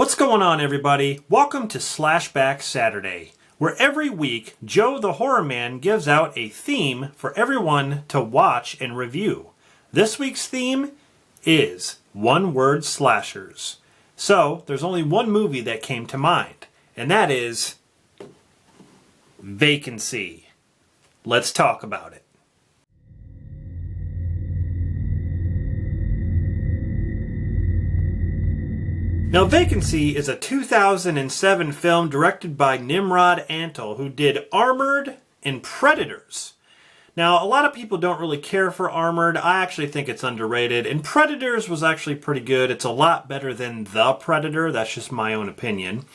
What's going on, everybody? Welcome to Slashback Saturday, where every week Joe the Horror Man gives out a theme for everyone to watch and review. This week's theme is one-word slashers. So, there's only one movie that came to mind, and that is Vacancy. Let's talk about it. Now, Vacancy is a 2007 film directed by Nimrod Antal, who did Armored and Predators. Now, a lot of people don't really care for Armored. I actually think it's underrated. And Predators was actually pretty good. It's a lot better than The Predator. That's just my own opinion.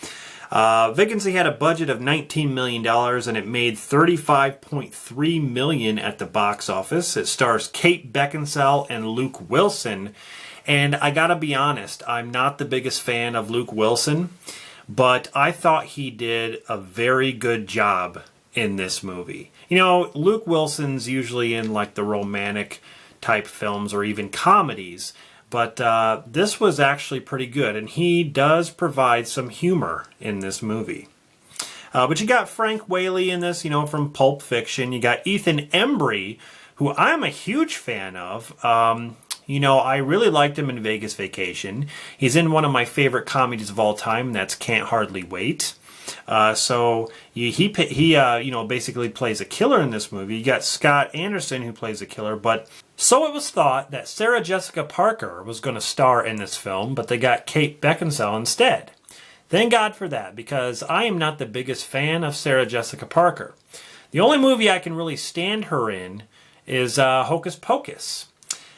Vacancy had a budget of $19 million, and it made $35.3 million at the box office. It stars Kate Beckinsale and Luke Wilson. And I gotta be honest, I'm not the biggest fan of Luke Wilson, but I thought he did a very good job in this movie. You know, Luke Wilson's usually in like the romantic type films or even comedies, but this was actually pretty good, and he does provide some humor in this movie. But you got Frank Whaley in this, you know, from Pulp Fiction. You got Ethan Embry, who I'm a huge fan of. You know, I really liked him in Vegas Vacation. He's in one of my favorite comedies of all time, and that's Can't Hardly Wait. So he you know, basically plays a killer in this movie. You got Scott Anderson, who plays a killer, but so it was thought that Sarah Jessica Parker was going to star in this film, but they got Kate Beckinsale instead. Thank God for that, because I am not the biggest fan of Sarah Jessica Parker. The only movie I can really stand her in is Hocus Pocus.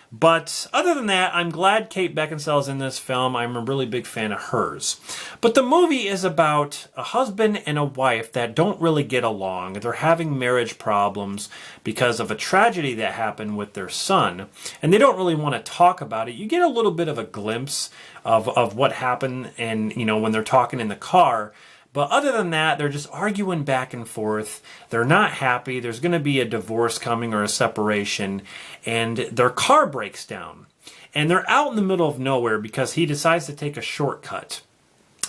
But other than that, I'm glad Kate Beckinsale is in this film. I'm a really big fan of hers. But the movie is about a husband and a wife that don't really get along. They're having marriage problems because of a tragedy that happened with their son. And they don't really want to talk about it. You get a little bit of a glimpse of what happened, and you know, when they're talking in the car. But other than that, they're just arguing back and forth. They're not happy. There's going to be a divorce coming or a separation. And their car breaks down. And they're out in the middle of nowhere because he decides to take a shortcut.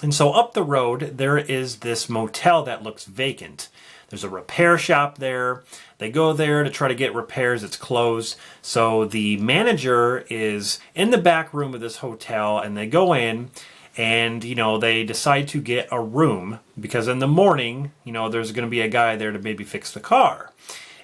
And so up the road, there is this motel that looks vacant. There's a repair shop there. They go there to try to get repairs. It's closed. So the manager is in the back room of this hotel, and they go in. And, you know, they decide to get a room because in the morning, you know, there's going to be a guy there to maybe fix the car.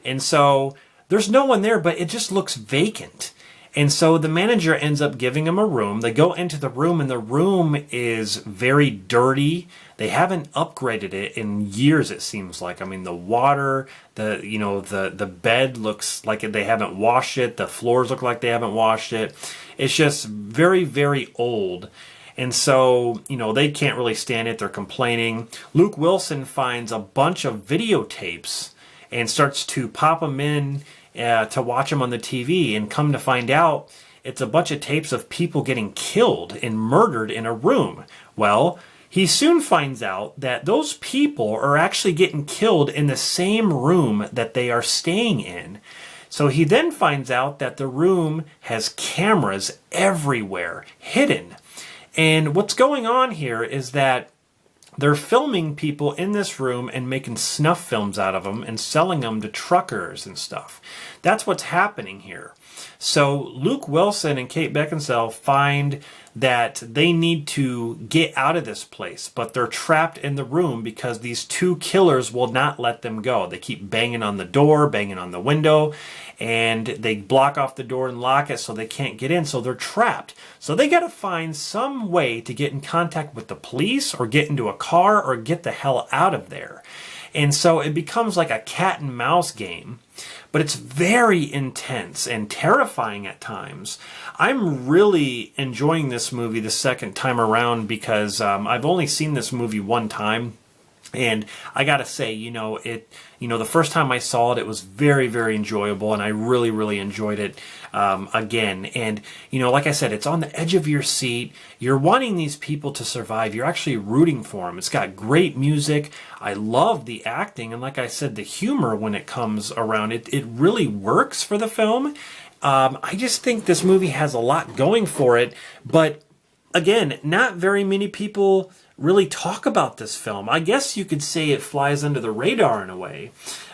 And so there's no one there, but it just looks vacant. And so the manager ends up giving them a room. They go into the room, and the room is very dirty. They haven't upgraded it in years, it seems like. I mean, the water, the bed looks like they haven't washed it. The floors look like they haven't washed it. It's just very, very old. And so, you know, they can't really stand it. They're complaining. Luke Wilson finds a bunch of videotapes and starts to pop them in to watch them on the TV. And come to find out, it's a bunch of tapes of people getting killed and murdered in a room. Well, he soon finds out that those people are actually getting killed in the same room that they are staying in. So he then finds out that the room has cameras everywhere, hidden. And what's going on here is that they're filming people in this room and making snuff films out of them and selling them to truckers and stuff. That's what's happening here. So Luke Wilson and Kate Beckinsale find that they need to get out of this place, but they're trapped in the room because these two killers will not let them go. They keep banging on the door, banging on the window, and they block off the door and lock it so they can't get in, so they're trapped. So they got to find some way to get in contact with the police or get into a car or get the hell out of there. And so it becomes like a cat and mouse game, but it's very intense and terrifying at times. I'm really enjoying this movie the second time around because I've only seen this movie one time. And I gotta say, the first time I saw it, it was very, very enjoyable, and I really, really enjoyed it again. And, like I said, it's on the edge of your seat. You're wanting these people to survive. You're actually rooting for them. It's got great music. I love the acting, and like I said, the humor when it comes around, it really works for the film. I just think this movie has a lot going for it, but again, not very many people really talk about this film. I guess you could say it flies under the radar in a way.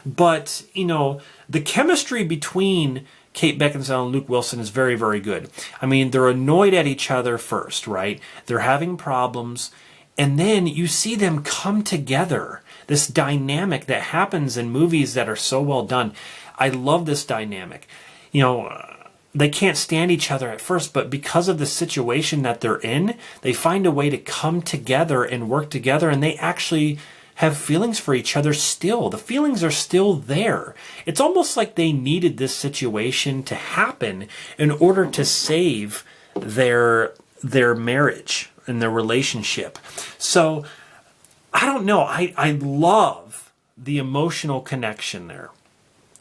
But, you know, the chemistry between Kate Beckinsale and Luke Wilson is very, very good. I mean, they're annoyed at each other first, right? They're having problems. And then you see them come together. This dynamic that happens in movies that are so well done. I love this dynamic. You know, they can't stand each other at first, but because of the situation that they're in, they find a way to come together and work together, and they actually have feelings for each other still. The feelings are still there. It's almost like they needed this situation to happen in order to save their marriage and their relationship. So, I don't know. I love the emotional connection there.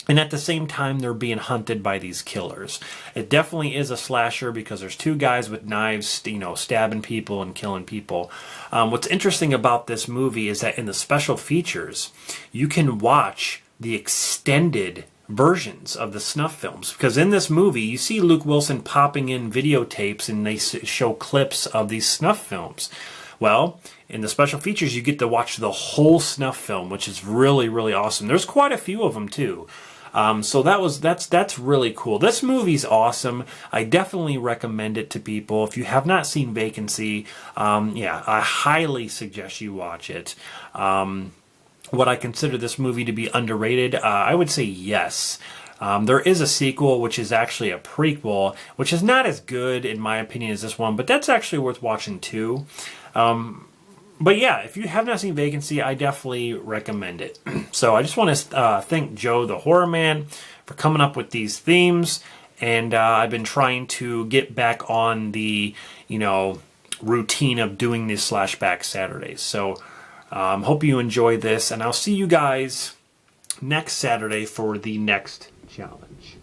And at the same time, they're being hunted by these killers. It definitely is a slasher because there's two guys with knives, you know, stabbing people and killing people. What's interesting about this movie is that in the special features, you can watch the extended versions of the snuff films. Because in this movie, you see Luke Wilson popping in videotapes and they show clips of these snuff films. Well, in the special features, you get to watch the whole snuff film, which is really, really awesome. There's quite a few of them, too. So that's really cool. This movie's awesome. I definitely recommend it to people. If you have not seen Vacancy, yeah, I highly suggest you watch it. Would I consider this movie to be underrated? I would say yes. There is a sequel, which is actually a prequel, which is not as good, in my opinion, as this one, but that's actually worth watching, too. But yeah, if you have not seen Vacancy, I definitely recommend it. So I just want to thank Joe, the Horror Man, for coming up with these themes. And I've been trying to get back on the, you know, routine of doing these Slashback Saturdays. So hope you enjoy this. And I'll see you guys next Saturday for the next challenge.